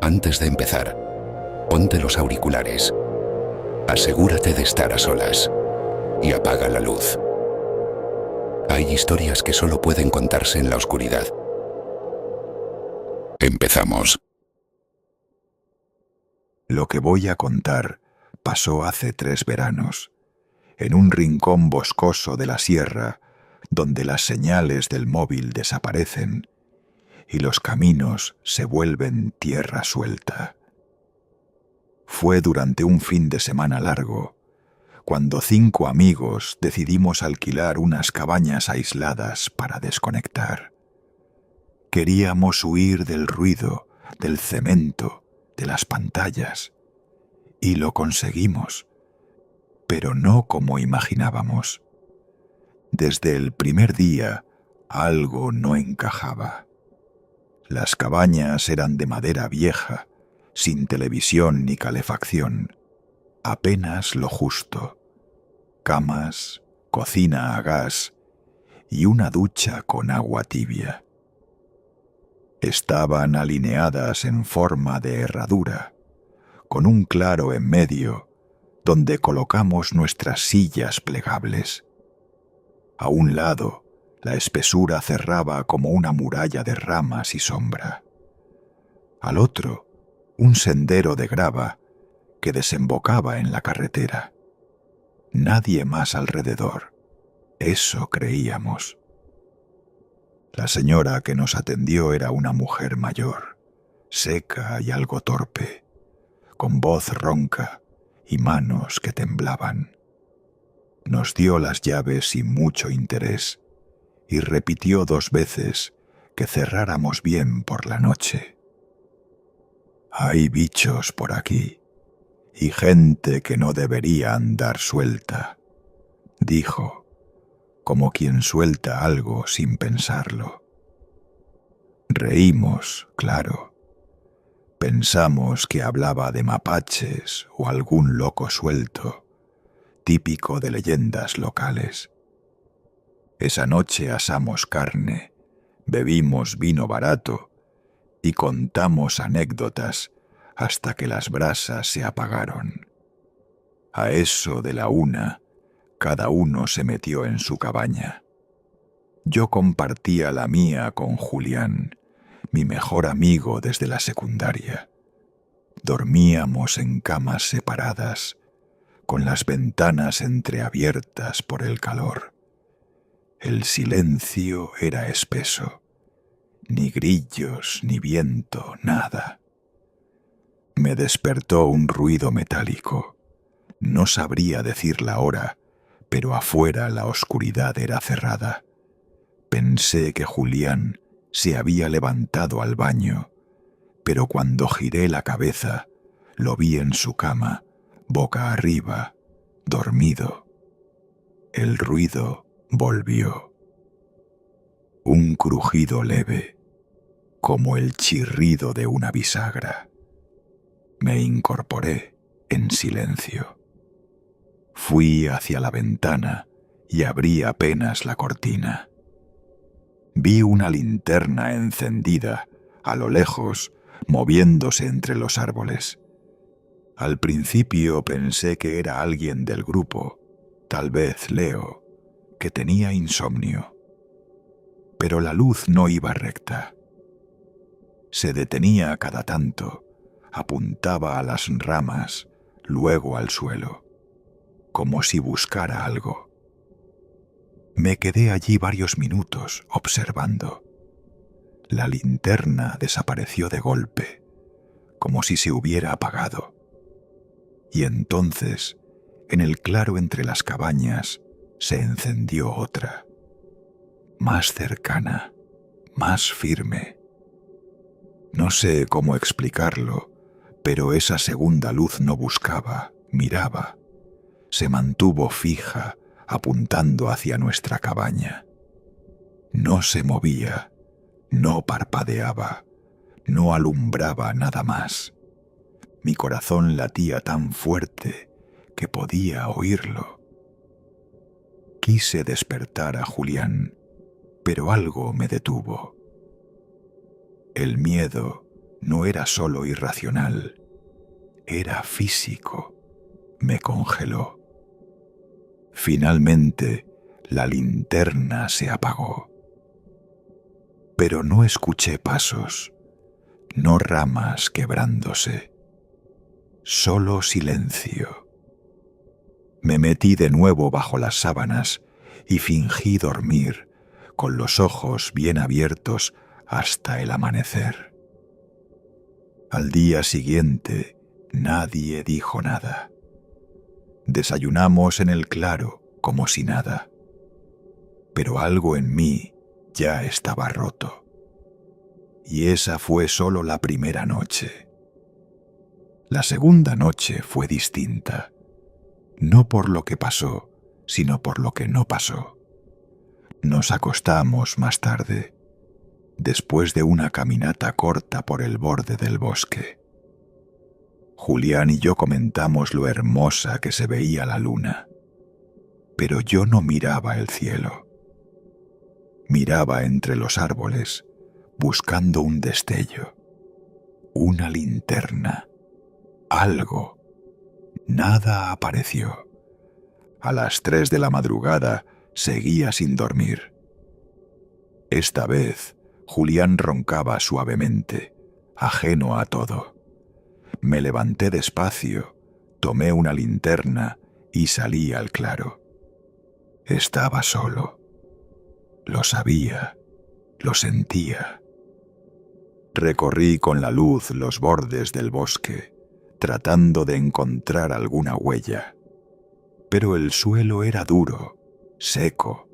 Antes de empezar, ponte los auriculares, asegúrate de estar a solas y apaga la luz. Hay historias que solo pueden contarse en la oscuridad. Empezamos. Lo que voy a contar pasó hace 3 veranos, en un rincón boscoso de la sierra, donde las señales del móvil desaparecen y los caminos se vuelven tierra suelta. Fue durante un fin de semana largo, cuando 5 amigos decidimos alquilar unas cabañas aisladas para desconectar. Queríamos huir del ruido, del cemento, de las pantallas, y lo conseguimos, pero no como imaginábamos. Desde el primer día, algo no encajaba. Las cabañas eran de madera vieja, sin televisión ni calefacción, apenas lo justo. Camas, cocina a gas y una ducha con agua tibia. Estaban alineadas en forma de herradura, con un claro en medio donde colocamos nuestras sillas plegables. A un lado, la espesura cerraba como una muralla de ramas y sombra. Al otro, un sendero de grava que desembocaba en la carretera. Nadie más alrededor, eso creíamos. La señora que nos atendió era una mujer mayor, seca y algo torpe, con voz ronca y manos que temblaban. Nos dio las llaves sin mucho interés y repitió 2 veces que cerráramos bien por la noche. Hay bichos por aquí y gente que no debería andar suelta, dijo, como quien suelta algo sin pensarlo. Reímos, claro. Pensamos que hablaba de mapaches o algún loco suelto, típico de leyendas locales. Esa noche asamos carne, bebimos vino barato y contamos anécdotas hasta que las brasas se apagaron. A eso de la 1, cada uno se metió en su cabaña. Yo compartía la mía con Julián, mi mejor amigo desde la secundaria. Dormíamos en camas separadas, con las ventanas entreabiertas por el calor. El silencio era espeso, ni grillos, ni viento, nada. Me despertó un ruido metálico. No sabría decir la hora, pero afuera la oscuridad era cerrada. Pensé que Julián se había levantado al baño, pero cuando giré la cabeza, lo vi en su cama, boca arriba, dormido. El ruido volvió. Un crujido leve, como el chirrido de una bisagra. Me incorporé en silencio. Fui hacia la ventana y abrí apenas la cortina. Vi una linterna encendida, a lo lejos, moviéndose entre los árboles. Al principio pensé que era alguien del grupo, tal vez Leo, que tenía insomnio. Pero la luz no iba recta. Se detenía cada tanto, apuntaba a las ramas, luego al suelo, como si buscara algo. Me quedé allí varios minutos observando. La linterna desapareció de golpe, como si se hubiera apagado. Y entonces, en el claro entre las cabañas, se encendió otra, más cercana, más firme. No sé cómo explicarlo, pero esa segunda luz no buscaba, miraba. Se mantuvo fija, apuntando hacia nuestra cabaña. No se movía, no parpadeaba, no alumbraba nada más. Mi corazón latía tan fuerte que podía oírlo. Quise despertar a Julián, pero algo me detuvo. El miedo no era solo irracional, era físico. Me congeló. Finalmente, la linterna se apagó. Pero no escuché pasos, no ramas quebrándose, solo silencio. Me metí de nuevo bajo las sábanas y fingí dormir, con los ojos bien abiertos hasta el amanecer. Al día siguiente, nadie dijo nada. Desayunamos en el claro, como si nada. Pero algo en mí ya estaba roto. Y esa fue solo la primera noche. La segunda noche fue distinta, no por lo que pasó, sino por lo que no pasó. Nos acostamos más tarde, después de una caminata corta por el borde del bosque. Julián y yo comentamos lo hermosa que se veía la luna, pero yo no miraba el cielo. Miraba entre los árboles, buscando un destello, una linterna, algo. Nada apareció. A las 3 de la madrugada seguía sin dormir. Esta vez, Julián roncaba suavemente, ajeno a todo. Me levanté despacio, tomé una linterna y salí al claro. Estaba solo. Lo sabía, lo sentía. Recorrí con la luz los bordes del bosque, tratando de encontrar alguna huella. Pero el suelo era duro, seco.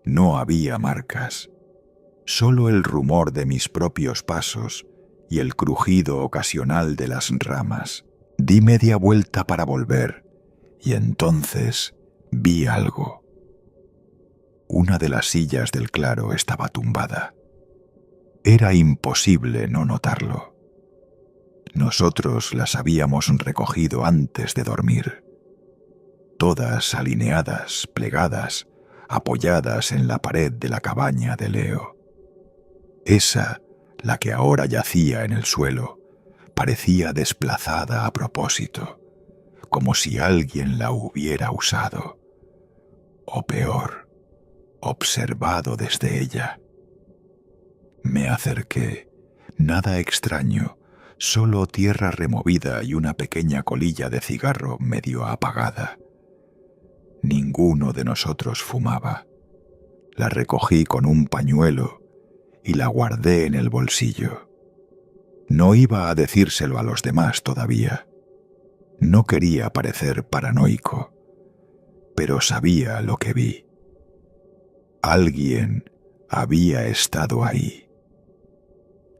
No había marcas. Solo el rumor de mis propios pasos y el crujido ocasional de las ramas. Di media vuelta para volver, y entonces vi algo. Una de las sillas del claro estaba tumbada. Era imposible no notarlo. Nosotros las habíamos recogido antes de dormir. Todas alineadas, plegadas, apoyadas en la pared de la cabaña de Leo. Esa, la que ahora yacía en el suelo, parecía desplazada a propósito, como si alguien la hubiera usado. O peor, observado desde ella. Me acerqué. Nada extraño, solo tierra removida y una pequeña colilla de cigarro medio apagada. Ninguno de nosotros fumaba. La recogí con un pañuelo y la guardé en el bolsillo. No iba a decírselo a los demás todavía. No quería parecer paranoico, pero sabía lo que vi. Alguien había estado ahí.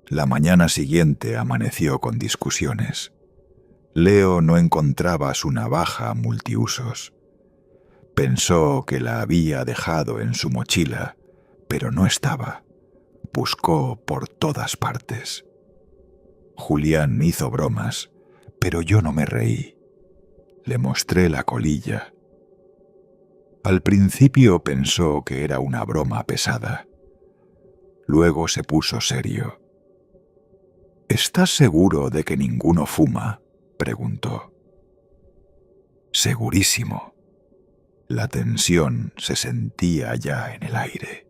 La mañana siguiente amaneció con discusiones. Leo no encontraba su navaja multiusos. Pensó que la había dejado en su mochila, pero no estaba. Buscó por todas partes. Julián hizo bromas, pero yo no me reí. Le mostré la colilla. Al principio pensó que era una broma pesada. Luego se puso serio. «¿Estás seguro de que ninguno fuma?», preguntó. Segurísimo. La tensión se sentía ya en el aire.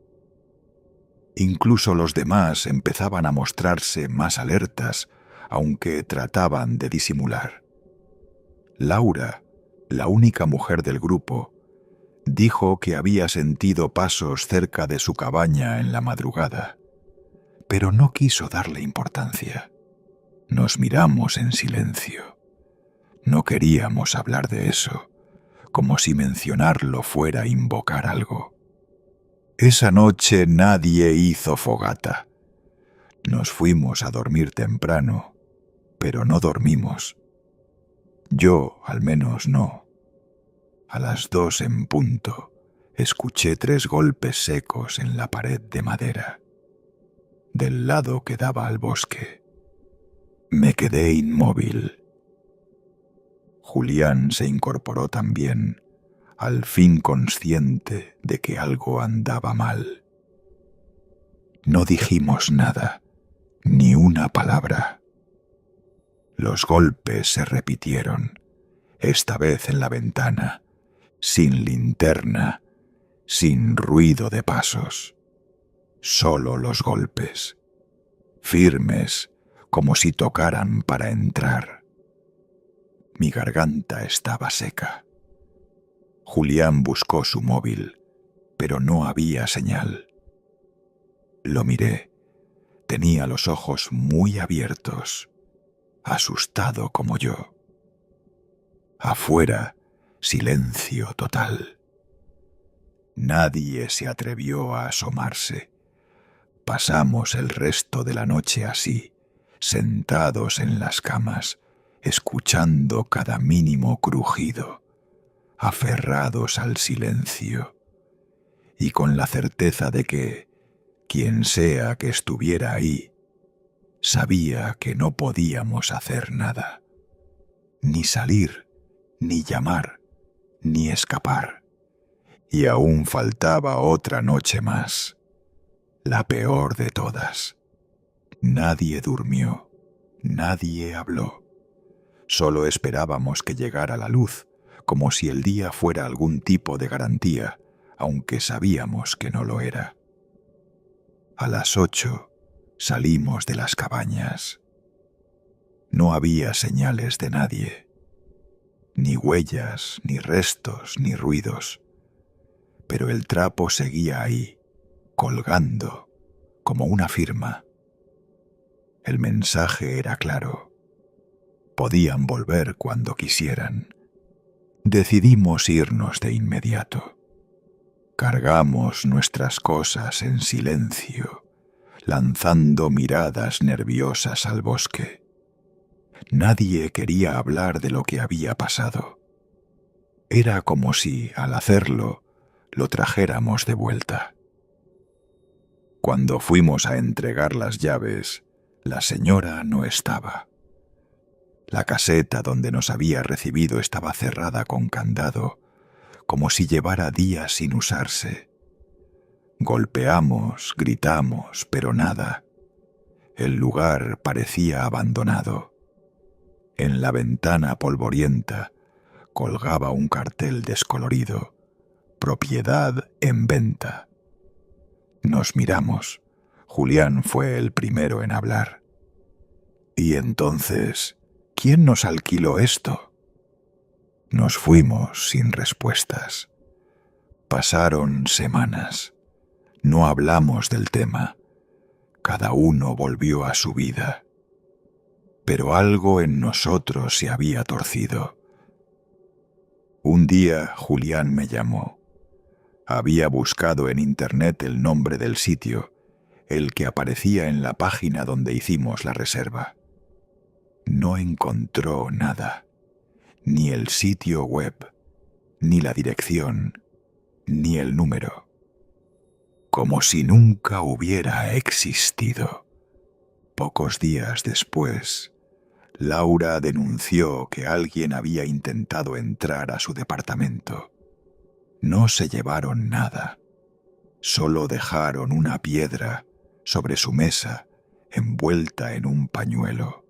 Incluso los demás empezaban a mostrarse más alertas, aunque trataban de disimular. Laura, la única mujer del grupo, dijo que había sentido pasos cerca de su cabaña en la madrugada, pero no quiso darle importancia. Nos miramos en silencio. No queríamos hablar de eso, como si mencionarlo fuera invocar algo. Esa noche nadie hizo fogata. Nos fuimos a dormir temprano, pero no dormimos. Yo, al menos, no. A las 2 en punto, escuché 3 golpes secos en la pared de madera, del lado que daba al bosque. Me quedé inmóvil. Julián se incorporó también, al fin consciente de que algo andaba mal. No dijimos nada, ni una palabra. Los golpes se repitieron, esta vez en la ventana, sin linterna, sin ruido de pasos. Solo los golpes, firmes como si tocaran para entrar. Mi garganta estaba seca. Julián buscó su móvil, pero no había señal. Lo miré. Tenía los ojos muy abiertos, asustado como yo. Afuera, silencio total. Nadie se atrevió a asomarse. Pasamos el resto de la noche así, sentados en las camas, escuchando cada mínimo crujido, aferrados al silencio, y con la certeza de que, quien sea que estuviera ahí, sabía que no podíamos hacer nada, ni salir, ni llamar, ni escapar. Y aún faltaba otra noche más, la peor de todas. Nadie durmió, nadie habló. Solo esperábamos que llegara la luz, como si el día fuera algún tipo de garantía, aunque sabíamos que no lo era. A las 8 salimos de las cabañas. No había señales de nadie, ni huellas, ni restos, ni ruidos, pero el trapo seguía ahí, colgando, como una firma. El mensaje era claro. Podían volver cuando quisieran. Decidimos irnos de inmediato. Cargamos nuestras cosas en silencio, lanzando miradas nerviosas al bosque. Nadie quería hablar de lo que había pasado. Era como si, al hacerlo, lo trajéramos de vuelta. Cuando fuimos a entregar las llaves, la señora no estaba. La caseta donde nos había recibido estaba cerrada con candado, como si llevara días sin usarse. Golpeamos, gritamos, pero nada. El lugar parecía abandonado. En la ventana polvorienta colgaba un cartel descolorido: propiedad en venta. Nos miramos. Julián fue el primero en hablar. Y entonces, ¿quién nos alquiló esto? Nos fuimos sin respuestas. Pasaron semanas. No hablamos del tema. Cada uno volvió a su vida. Pero algo en nosotros se había torcido. Un día Julián me llamó. Había buscado en internet el nombre del sitio, el que aparecía en la página donde hicimos la reserva. No encontró nada, ni el sitio web, ni la dirección, ni el número. Como si nunca hubiera existido. Pocos días después, Laura denunció que alguien había intentado entrar a su departamento. No se llevaron nada, solo dejaron una piedra sobre su mesa envuelta en un pañuelo.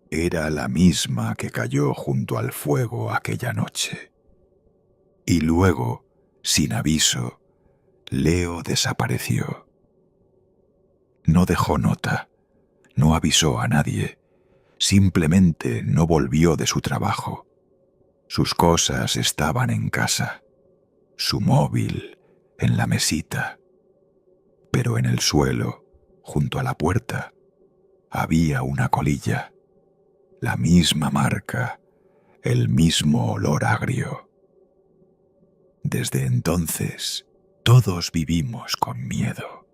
Era la misma que cayó junto al fuego aquella noche. Y luego, sin aviso, Leo desapareció. No dejó nota, no avisó a nadie, simplemente no volvió de su trabajo. Sus cosas estaban en casa, su móvil en la mesita, pero en el suelo, junto a la puerta, había una colilla, la misma marca, el mismo olor agrio. Desde entonces, todos vivimos con miedo.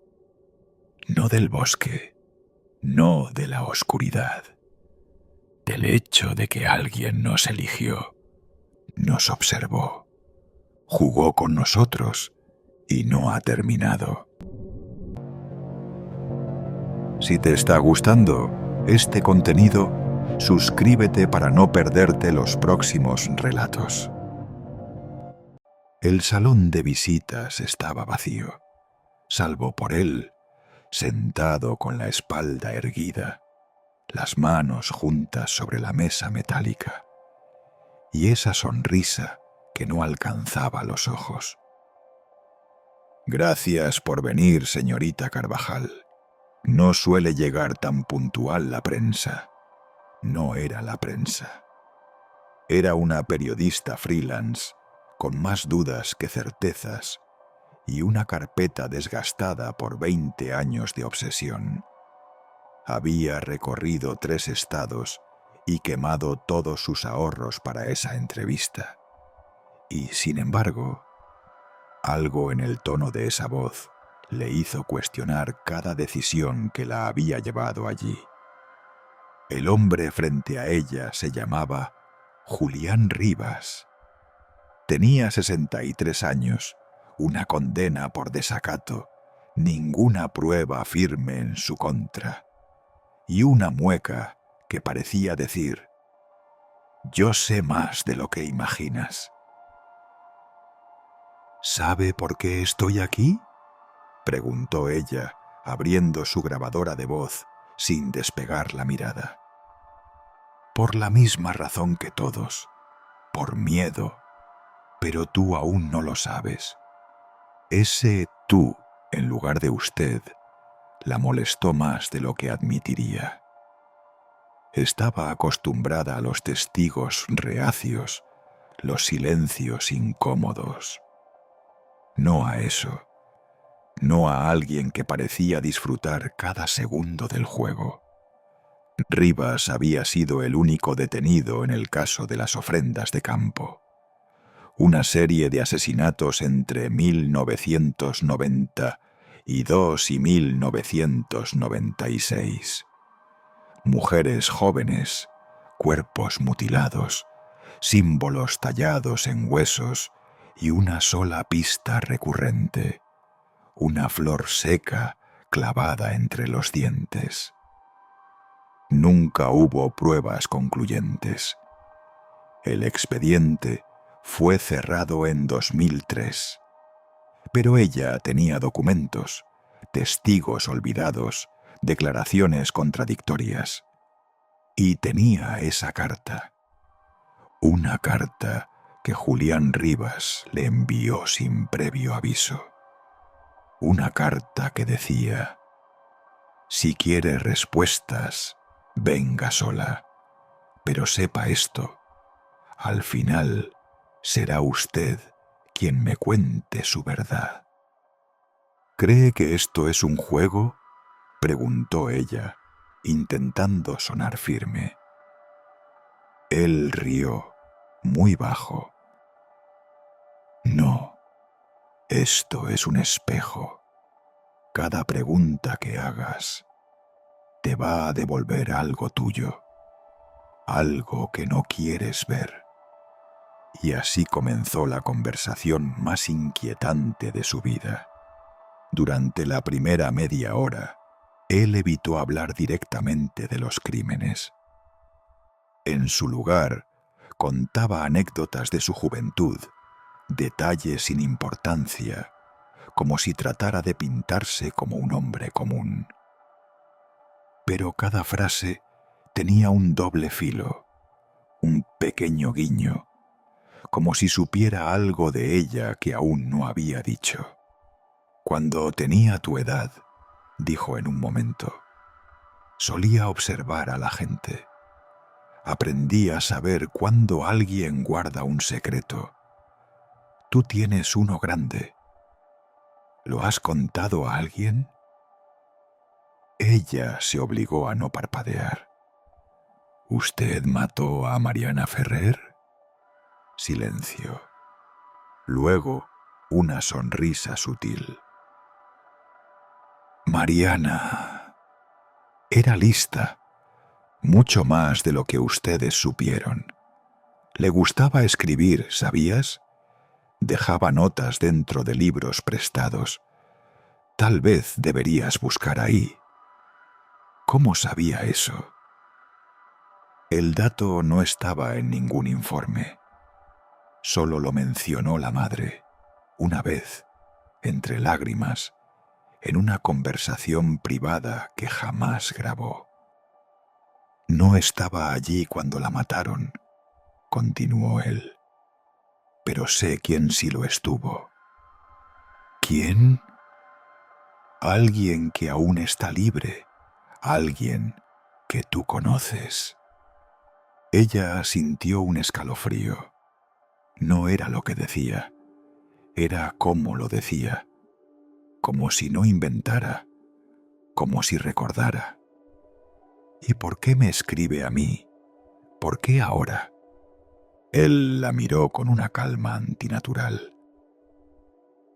No del bosque, no de la oscuridad, del hecho de que alguien nos eligió, nos observó, jugó con nosotros y no ha terminado. Si te está gustando este contenido, suscríbete para no perderte los próximos relatos. El salón de visitas estaba vacío, salvo por él, sentado con la espalda erguida, las manos juntas sobre la mesa metálica, y esa sonrisa que no alcanzaba los ojos. Gracias por venir, señorita Carvajal. No suele llegar tan puntual la prensa. No era la prensa. Era una periodista freelance, con más dudas que certezas, y una carpeta desgastada por 20 años de obsesión. Había recorrido 3 estados y quemado todos sus ahorros para esa entrevista. Y, sin embargo, algo en el tono de esa voz le hizo cuestionar cada decisión que la había llevado allí. El hombre frente a ella se llamaba Julián Rivas. Tenía 63 años, una condena por desacato, ninguna prueba firme en su contra, y una mueca que parecía decir: «Yo sé más de lo que imaginas». «¿Sabe por qué estoy aquí?», preguntó ella, abriendo su grabadora de voz sin despegar la mirada. «Por la misma razón que todos, por miedo, pero tú aún no lo sabes». Ese tú, en lugar de usted, la molestó más de lo que admitiría. Estaba acostumbrada a los testigos reacios, los silencios incómodos. No a eso, no a alguien que parecía disfrutar cada segundo del juego. Rivas había sido el único detenido en el caso de las ofrendas de campo. Una serie de asesinatos entre 1992 y 1996. Mujeres jóvenes, cuerpos mutilados, símbolos tallados en huesos y una sola pista recurrente, una flor seca clavada entre los dientes. Nunca hubo pruebas concluyentes. El expediente fue cerrado en 2003, pero ella tenía documentos, testigos olvidados, declaraciones contradictorias. Y tenía esa carta, una carta que Julián Rivas le envió sin previo aviso. Una carta que decía: «Si quiere respuestas, venga sola, pero sepa esto, al final será usted quien me cuente su verdad». «¿Cree que esto es un juego?», preguntó ella, intentando sonar firme. Él rió, muy bajo. «No, esto es un espejo. Cada pregunta que hagas te va a devolver algo tuyo, algo que no quieres ver». Y así comenzó la conversación más inquietante de su vida. Durante la primera media hora, él evitó hablar directamente de los crímenes. En su lugar, contaba anécdotas de su juventud, detalles sin importancia, como si tratara de pintarse como un hombre común. Pero cada frase tenía un doble filo, un pequeño guiño, como si supiera algo de ella que aún no había dicho. «Cuando tenía tu edad», dijo en un momento, «solía observar a la gente. Aprendí a saber cuándo alguien guarda un secreto. Tú tienes uno grande. ¿Lo has contado a alguien?». Ella se obligó a no parpadear. «¿Usted mató a Mariana Ferrer?». Silencio. Luego, una sonrisa sutil. «Mariana era lista, mucho más de lo que ustedes supieron. Le gustaba escribir, ¿sabías? Dejaba notas dentro de libros prestados. Tal vez deberías buscar ahí». «¿Cómo sabía eso?». El dato no estaba en ningún informe. Solo lo mencionó la madre, una vez, entre lágrimas, en una conversación privada que jamás grabó. No estaba allí cuando la mataron, continuó él, pero sé quién sí lo estuvo. ¿Quién? Alguien que aún está libre, alguien que tú conoces. Ella sintió un escalofrío. No era lo que decía, era cómo lo decía, como si no inventara, como si recordara. ¿Y por qué me escribe a mí? ¿Por qué ahora? Él la miró con una calma antinatural.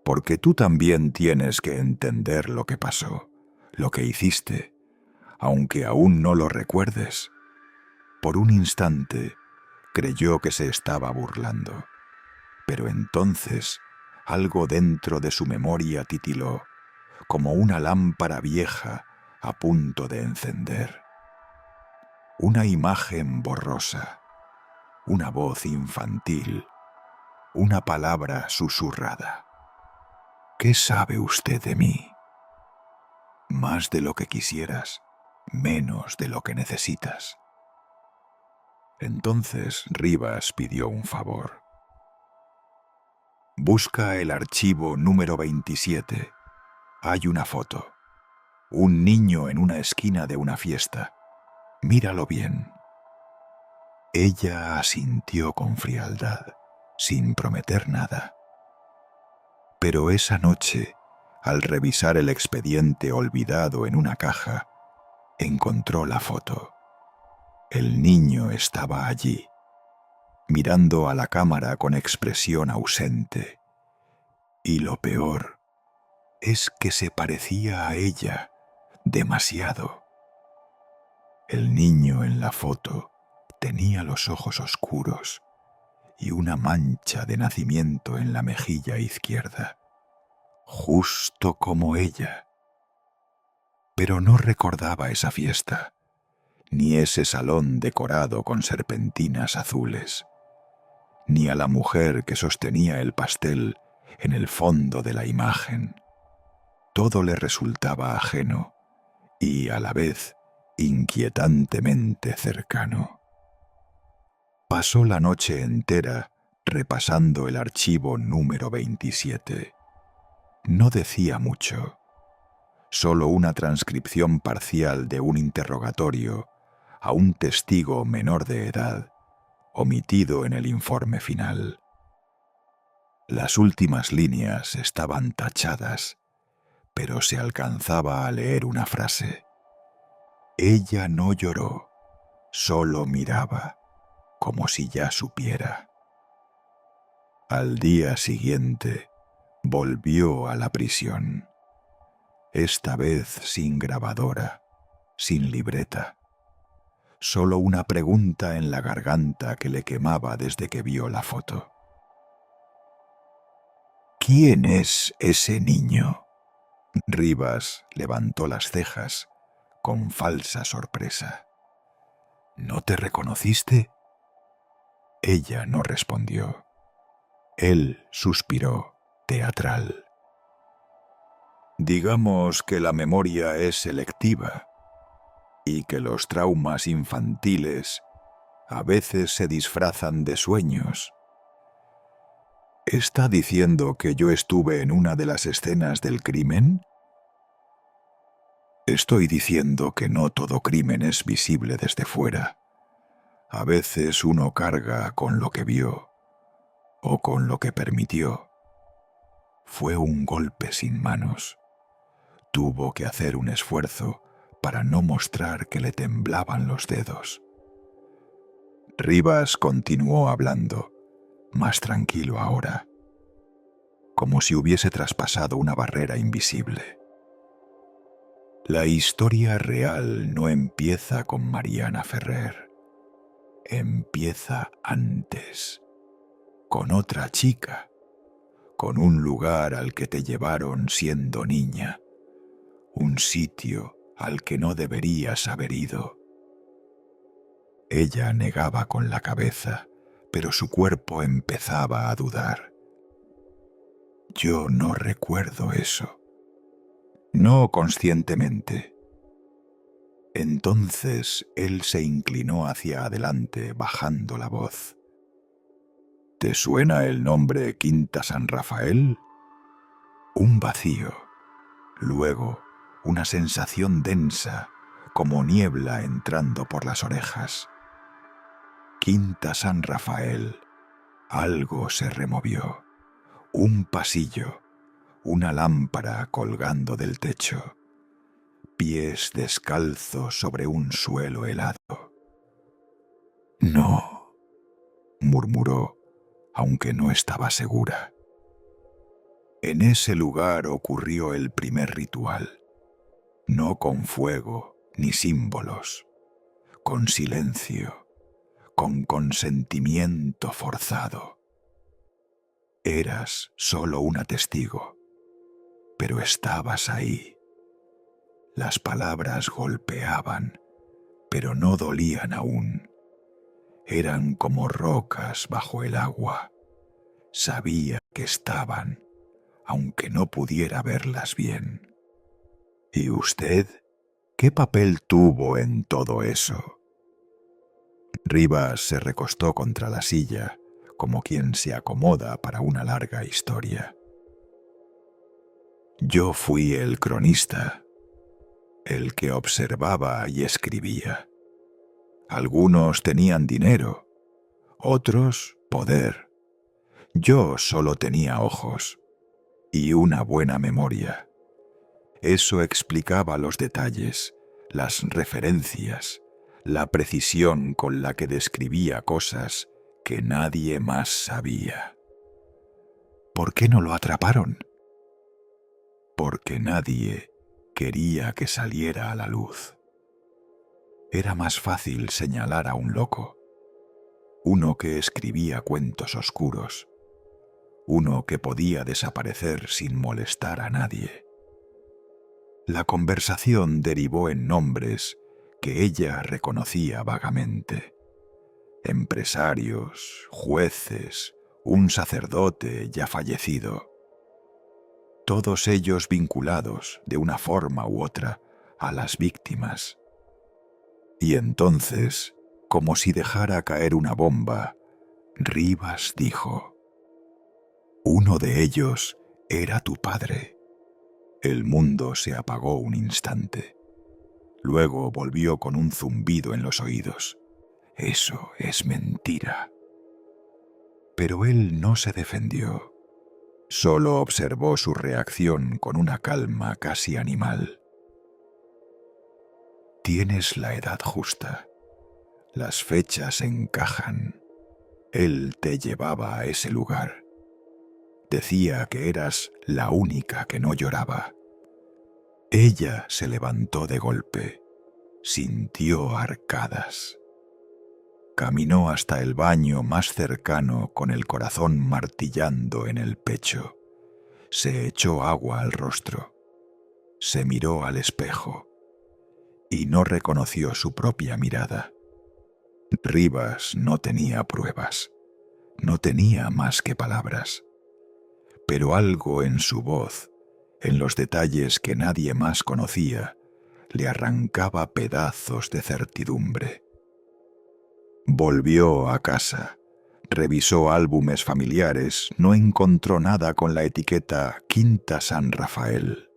Porque tú también tienes que entender lo que pasó, lo que hiciste, aunque aún no lo recuerdes. Por un instante creyó que se estaba burlando, pero entonces algo dentro de su memoria titiló, como una lámpara vieja a punto de encender. Una imagen borrosa, una voz infantil, una palabra susurrada. ¿Qué sabe usted de mí? Más de lo que quisieras, menos de lo que necesitas. Entonces Rivas pidió un favor. Busca el archivo número 27. Hay una foto. Un niño en una esquina de una fiesta. Míralo bien. Ella asintió con frialdad, sin prometer nada. Pero esa noche, al revisar el expediente olvidado en una caja, encontró la foto. El niño estaba allí, mirando a la cámara con expresión ausente. Y lo peor es que se parecía a ella demasiado. El niño en la foto tenía los ojos oscuros y una mancha de nacimiento en la mejilla izquierda, justo como ella. Pero no recordaba esa fiesta, ni ese salón decorado con serpentinas azules, ni a la mujer que sostenía el pastel en el fondo de la imagen. Todo le resultaba ajeno y, a la vez, inquietantemente cercano. Pasó la noche entera repasando el archivo número 27. No decía mucho, solo una transcripción parcial de un interrogatorio a un testigo menor de edad, omitido en el informe final. Las últimas líneas estaban tachadas, pero se alcanzaba a leer una frase. Ella no lloró, solo miraba, como si ya supiera. Al día siguiente, volvió a la prisión, esta vez sin grabadora, sin libreta. Solo una pregunta en la garganta que le quemaba desde que vio la foto. ¿Quién es ese niño? Rivas levantó las cejas con falsa sorpresa. ¿No te reconociste? Ella no respondió. Él suspiró, teatral. Digamos que la memoria es selectiva y que los traumas infantiles a veces se disfrazan de sueños. ¿Está diciendo que yo estuve en una de las escenas del crimen? Estoy diciendo que no todo crimen es visible desde fuera. A veces uno carga con lo que vio o con lo que permitió. Fue un golpe sin manos. Tuvo que hacer un esfuerzo para no mostrar que le temblaban los dedos. Rivas continuó hablando, más tranquilo ahora, como si hubiese traspasado una barrera invisible. La historia real no empieza con Mariana Ferrer. Empieza antes, con otra chica, con un lugar al que te llevaron siendo niña, un sitio al que no deberías haber ido. Ella negaba con la cabeza, pero su cuerpo empezaba a dudar. Yo no recuerdo eso. No conscientemente. Entonces él se inclinó hacia adelante, bajando la voz. ¿Te suena el nombre Quinta San Rafael? Un vacío, luego una sensación densa, como niebla entrando por las orejas. Quinta San Rafael. Algo se removió. Un pasillo, una lámpara colgando del techo, pies descalzos sobre un suelo helado. No, murmuró, aunque no estaba segura. En ese lugar ocurrió el primer ritual, no con fuego ni símbolos, con silencio, con consentimiento forzado. Eras solo una testigo, pero estabas ahí. Las palabras golpeaban, pero no dolían aún. Eran como rocas bajo el agua. Sabía que estaban, aunque no pudiera verlas bien. ¿Y usted? ¿Qué papel tuvo en todo eso? Rivas se recostó contra la silla, como quien se acomoda para una larga historia. Yo fui el cronista, el que observaba y escribía. Algunos tenían dinero, otros poder. Yo solo tenía ojos y una buena memoria. Eso explicaba los detalles, las referencias, la precisión con la que describía cosas que nadie más sabía. ¿Por qué no lo atraparon? Porque nadie quería que saliera a la luz. Era más fácil señalar a un loco, uno que escribía cuentos oscuros, uno que podía desaparecer sin molestar a nadie. La conversación derivó en nombres que ella reconocía vagamente. Empresarios, jueces, un sacerdote ya fallecido. Todos ellos vinculados, de una forma u otra, a las víctimas. Y entonces, como si dejara caer una bomba, Rivas dijo: «Uno de ellos era tu padre». El mundo se apagó un instante. Luego volvió con un zumbido en los oídos. «Eso es mentira». Pero él no se defendió. Solo observó su reacción con una calma casi animal. Tienes la edad justa. Las fechas encajan. Él te llevaba a ese lugar. Decía que eras la única que no lloraba. Ella se levantó de golpe. Sintió arcadas. Caminó hasta el baño más cercano con el corazón martillando en el pecho. Se echó agua al rostro. Se miró al espejo y no reconoció su propia mirada. Rivas no tenía pruebas, no tenía más que palabras, pero algo en su voz, en los detalles que nadie más conocía, le arrancaba pedazos de certidumbre. Volvió a casa, revisó álbumes familiares, no encontró nada con la etiqueta Quinta San Rafael.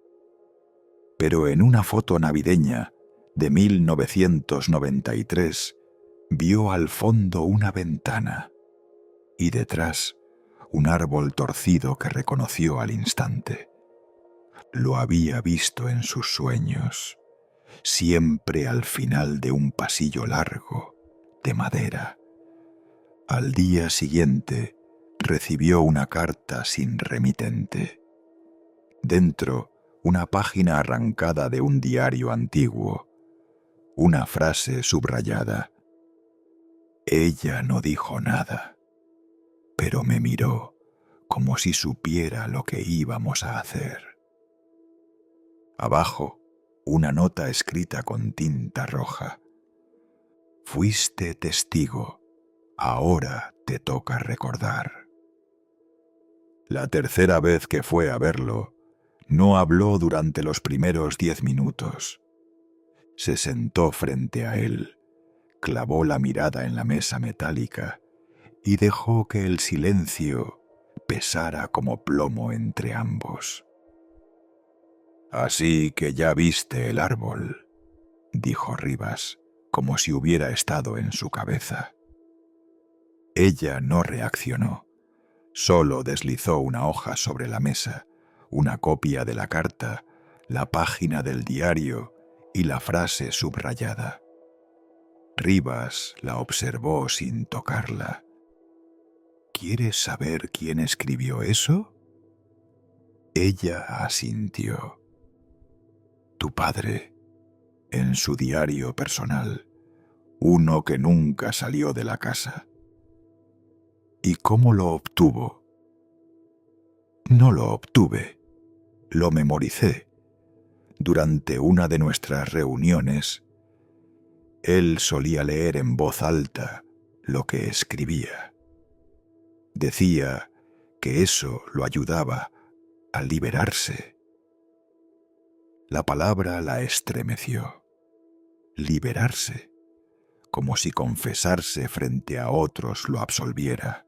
Pero en una foto navideña de 1993 vio al fondo una ventana y detrás un árbol torcido que reconoció al instante. Lo había visto en sus sueños, siempre al final de un pasillo largo, de madera. Al día siguiente recibió una carta sin remitente. Dentro, una página arrancada de un diario antiguo. Una frase subrayada. Ella no dijo nada, pero me miró como si supiera lo que íbamos a hacer. Abajo, una nota escrita con tinta roja. Fuiste testigo, ahora te toca recordar. La tercera vez que fue a verlo, no habló durante los primeros 10 minutos. Se sentó frente a él, clavó la mirada en la mesa metálica y dejó que el silencio pesara como plomo entre ambos. «Así que ya viste el árbol», dijo Rivas, como si hubiera estado en su cabeza. Ella no reaccionó, solo deslizó una hoja sobre la mesa, una copia de la carta, la página del diario y la frase subrayada. Rivas la observó sin tocarla. «¿Quieres saber quién escribió eso?» Ella asintió. «Tu padre, en su diario personal, uno que nunca salió de la casa». «¿Y cómo lo obtuvo?» «No lo obtuve, lo memoricé. Durante una de nuestras reuniones, él solía leer en voz alta lo que escribía. Decía que eso lo ayudaba a liberarse». La palabra la estremeció. Liberarse, como si confesarse frente a otros lo absolviera.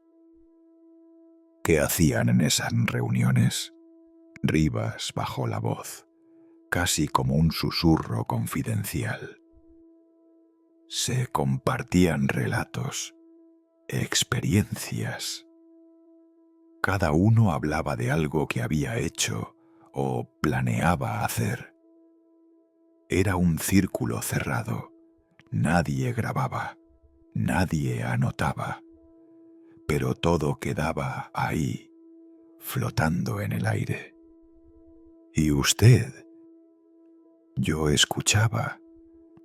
¿Qué hacían en esas reuniones? Rivas bajó la voz, casi como un susurro confidencial. Se compartían relatos, experiencias. Cada uno hablaba de algo que había hecho o planeaba hacer. Era un círculo cerrado. Nadie grababa, nadie anotaba, pero todo quedaba ahí, flotando en el aire. ¿Y usted? Yo escuchaba,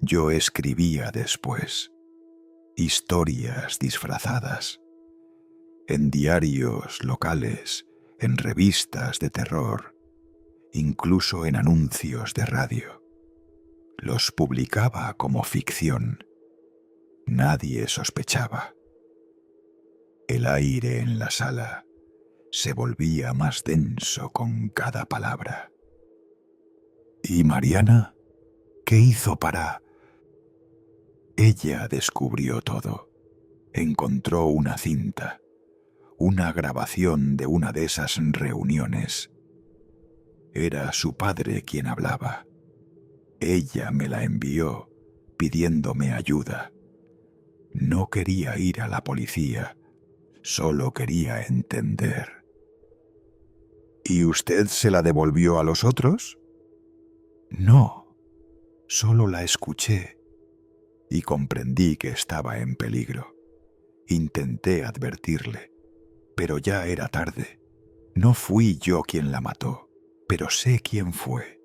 yo escribía después, historias disfrazadas, en diarios locales, en revistas de terror, incluso en anuncios de radio. Los publicaba como ficción. Nadie sospechaba. El aire en la sala se volvía más denso con cada palabra. ¿Y Mariana? ¿Qué hizo para...? Ella descubrió todo. Encontró una cinta, una grabación de una de esas reuniones. Era su padre quien hablaba. Ella me la envió pidiéndome ayuda. No quería ir a la policía, solo quería entender. ¿Y usted se la devolvió a los otros? No, solo la escuché y comprendí que estaba en peligro. Intenté advertirle, pero ya era tarde. No fui yo quien la mató, pero sé quién fue.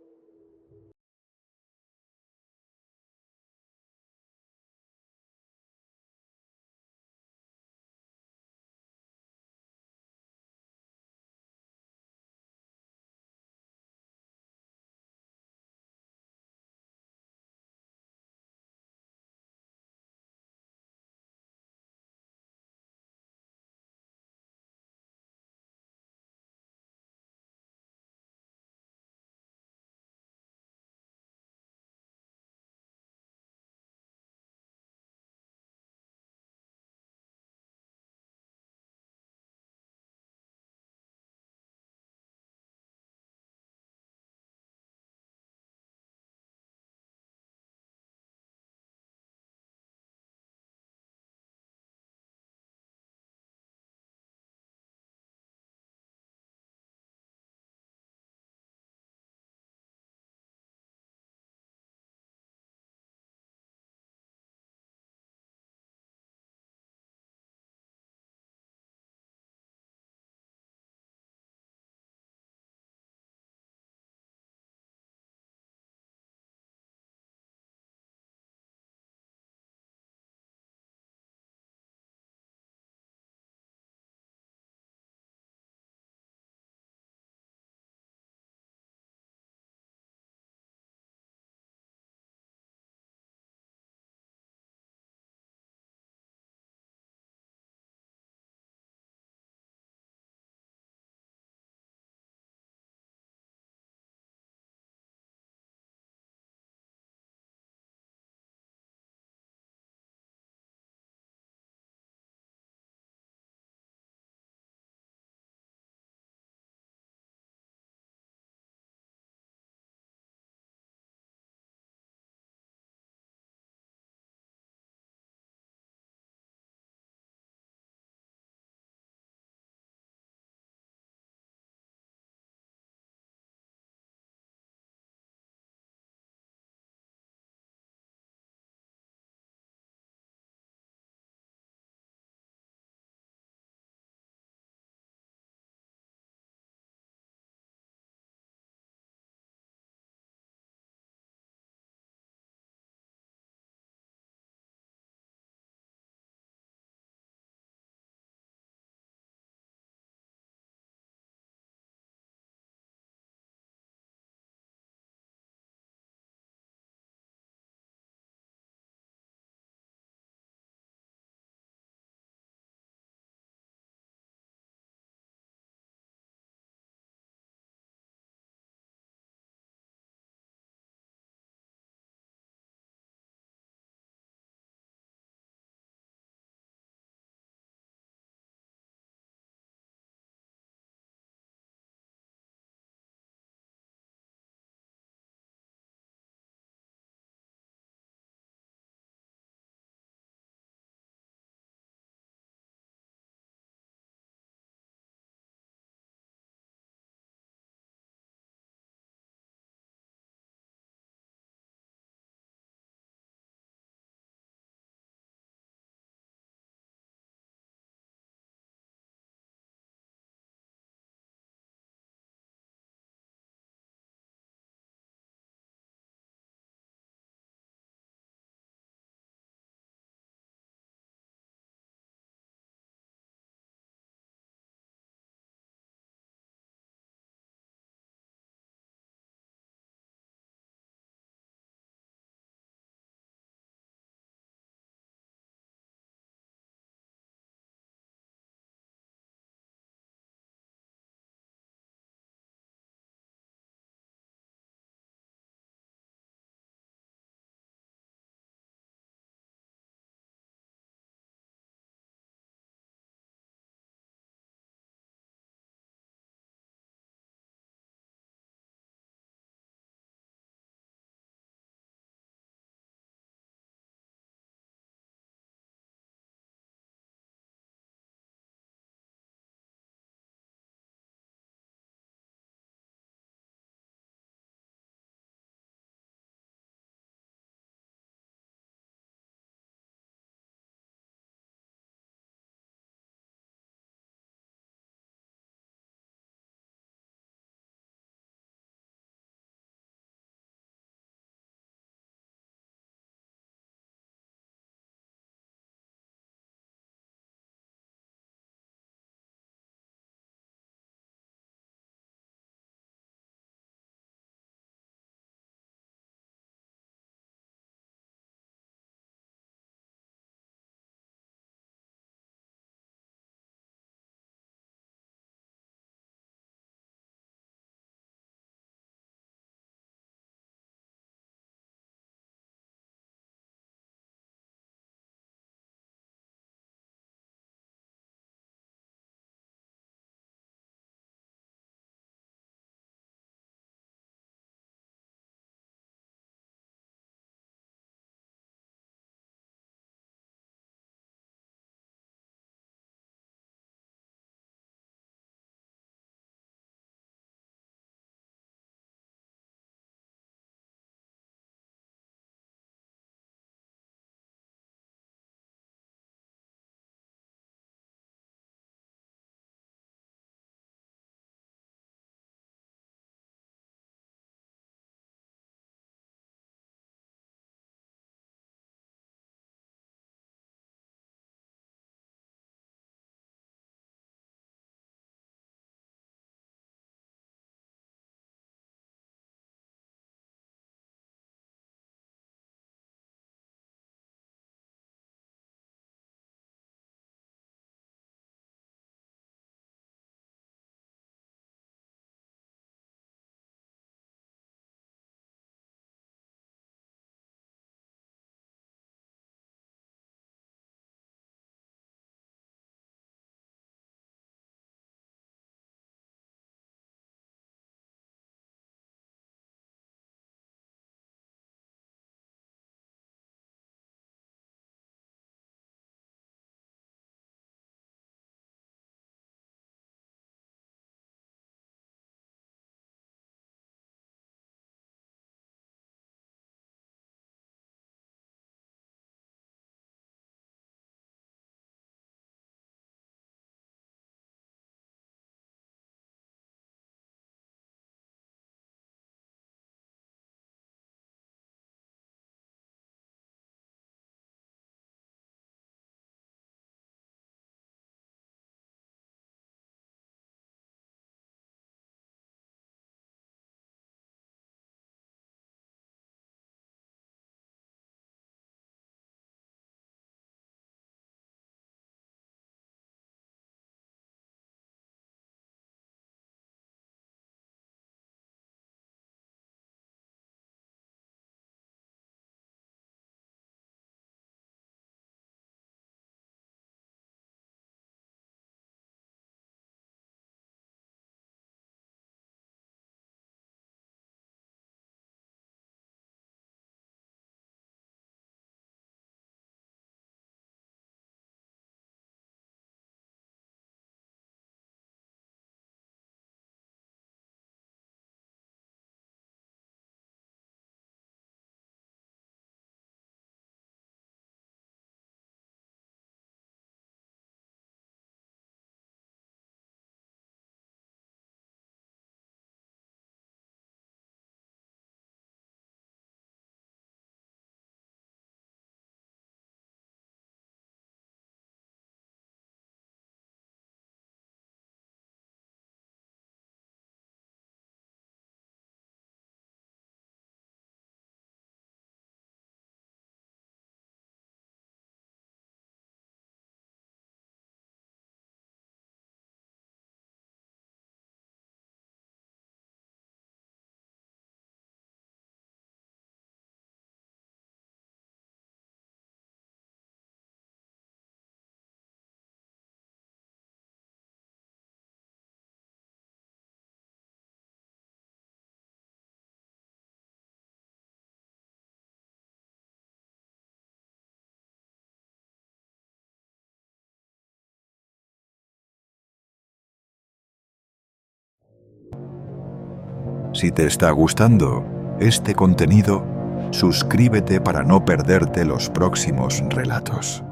Si te está gustando este contenido, suscríbete para no perderte los próximos relatos.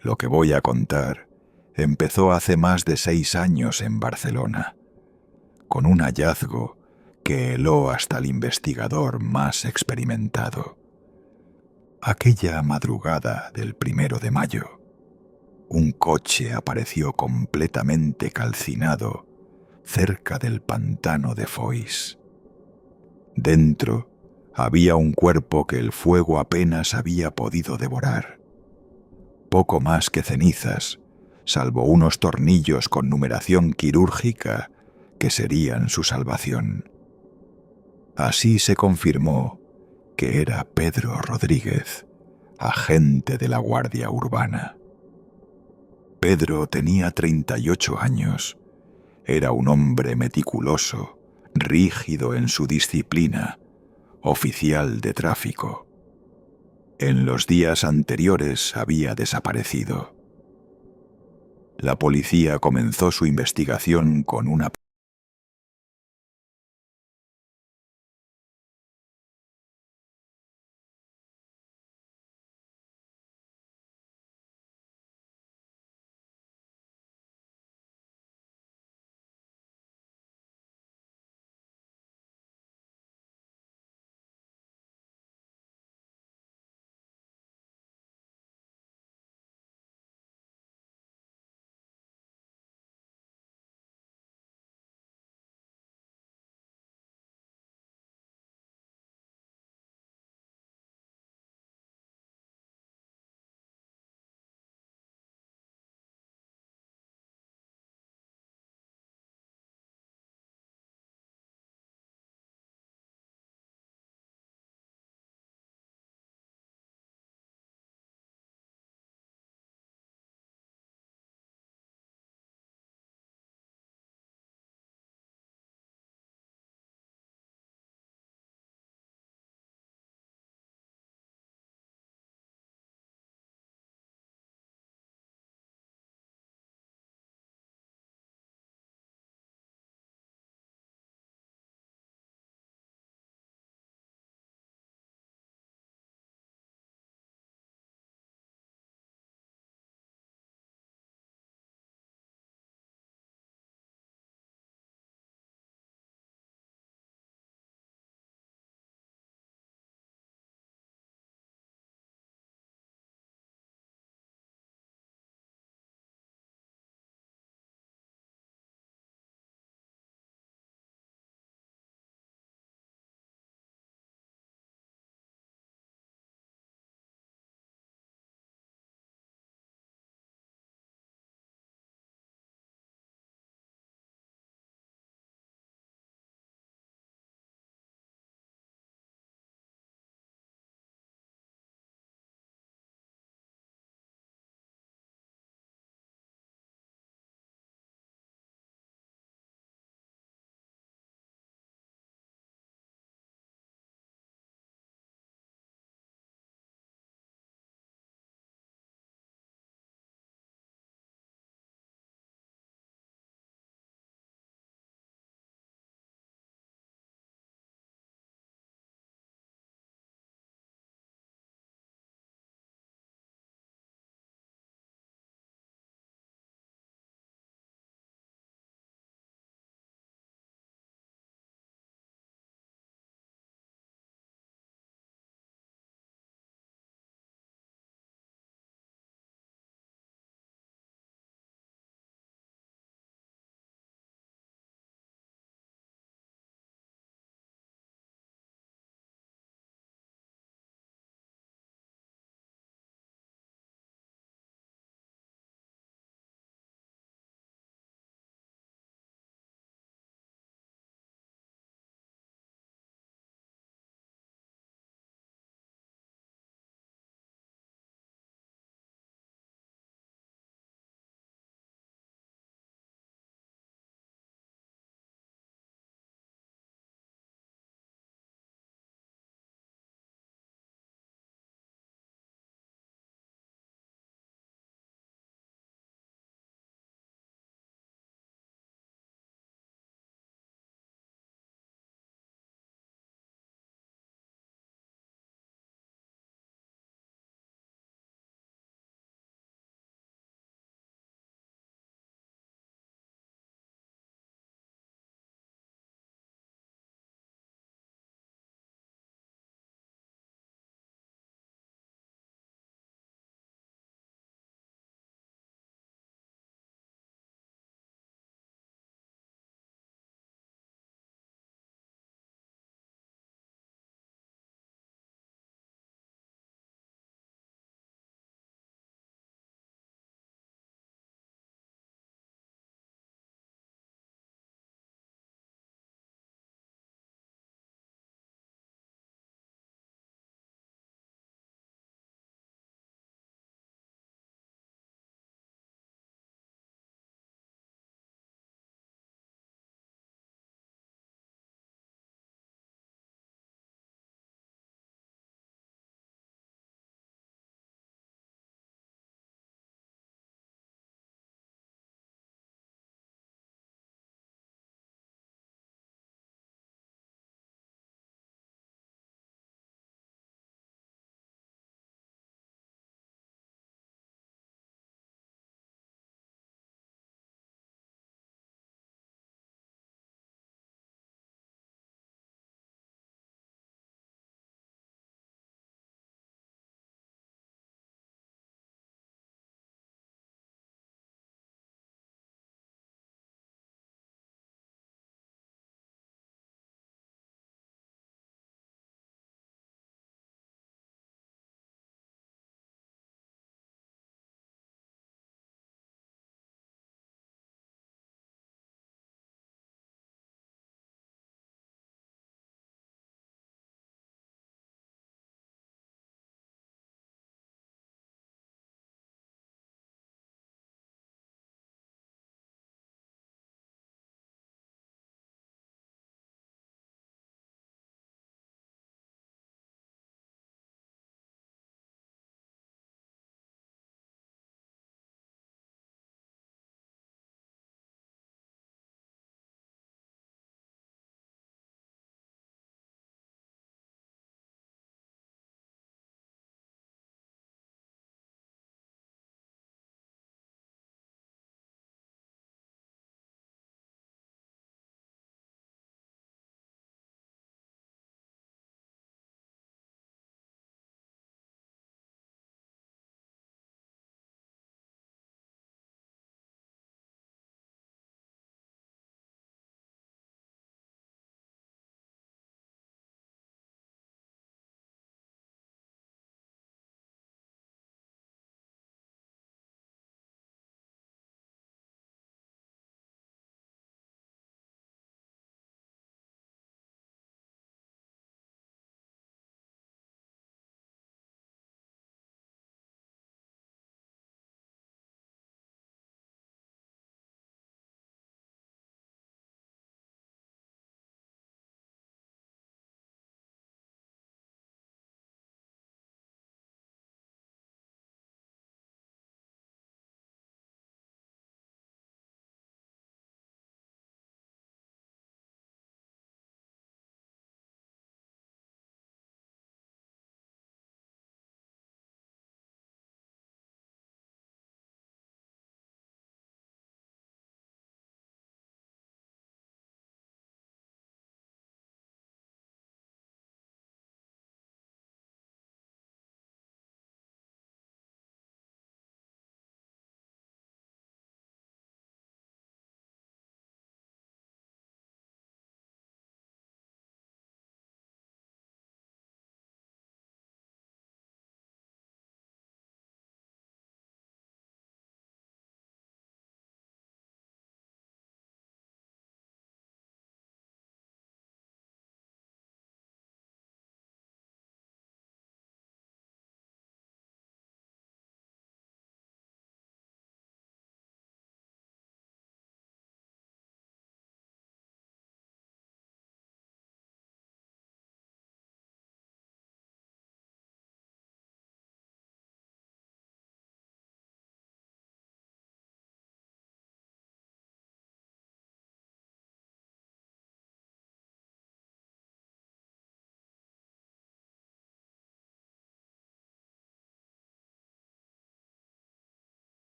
Lo que voy a contar empezó hace más de 6 años en Barcelona, con un hallazgo que heló hasta el investigador más experimentado. Aquella madrugada del 1 de mayo, un coche apareció completamente calcinado cerca del pantano de Foix. Dentro había un cuerpo que el fuego apenas había podido devorar. Poco más que cenizas, salvo unos tornillos con numeración quirúrgica que serían su salvación. Así se confirmó que era Pedro Rodríguez, agente de la Guardia Urbana. Pedro tenía 38 años. Era un hombre meticuloso, rígido en su disciplina, oficial de tráfico. En los días anteriores había desaparecido. La policía comenzó su investigación con una